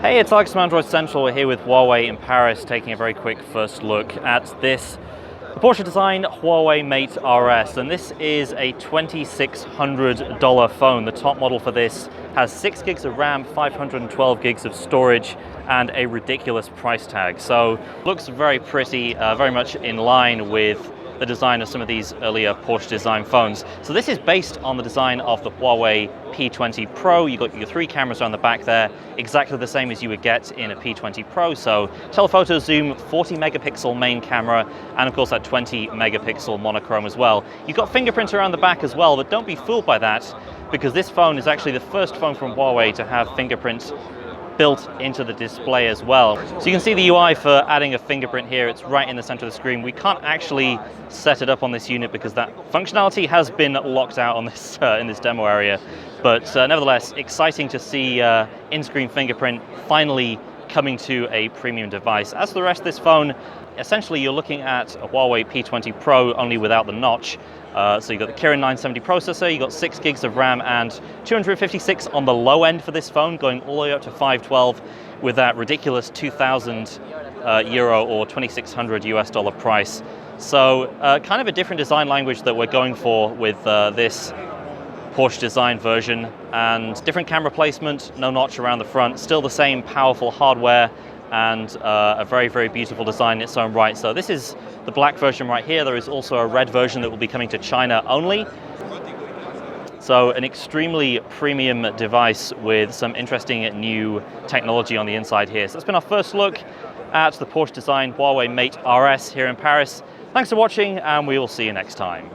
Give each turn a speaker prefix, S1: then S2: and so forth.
S1: Hey, it's Alex from Android Central. We're here with Huawei in Paris, taking a very quick first look at this Porsche Design Huawei Mate RS, and this is a $2,600 phone. The top model for this has 6 gigs of RAM, 512 gigs of storage, and a ridiculous price tag. So looks very pretty, very much in line with the design of some of these earlier Porsche design phones. So this is based on the design of the Huawei P20 Pro. You've got your 3 cameras on the back there, exactly the same as you would get in a P20 Pro. So telephoto zoom, 40 megapixel main camera, and of course that 20 megapixel monochrome as well. You've got fingerprint around the back as well, but don't be fooled by that, because this phone is actually the first phone from Huawei to have fingerprint built into the display as well. So you can see the UI for adding a fingerprint here. It's right in the center of the screen. We can't actually set it up on this unit because that functionality has been locked out on this in this demo area. But nevertheless, exciting to see in-screen fingerprint finally coming to a premium device. As for the rest of this phone, essentially you're looking at a Huawei P20 Pro only without the notch. So you've got the Kirin 970 processor, you've got 6 gigs of RAM and 256 on the low end for this phone, going all the way up to 512 with that ridiculous 2,000 euro or 2,600 US dollar price. So kind of a different design language that we're going for with this Porsche Design version, and different camera placement, no notch around the front, still the same powerful hardware, and a very, very beautiful design in its own right. So this is the black version right here. There is also a red version that will be coming to China only. So an extremely premium device with some interesting new technology on the inside here. So that's been our first look at the Porsche Design Huawei Mate RS here in Paris. Thanks for watching, and we will see you next time.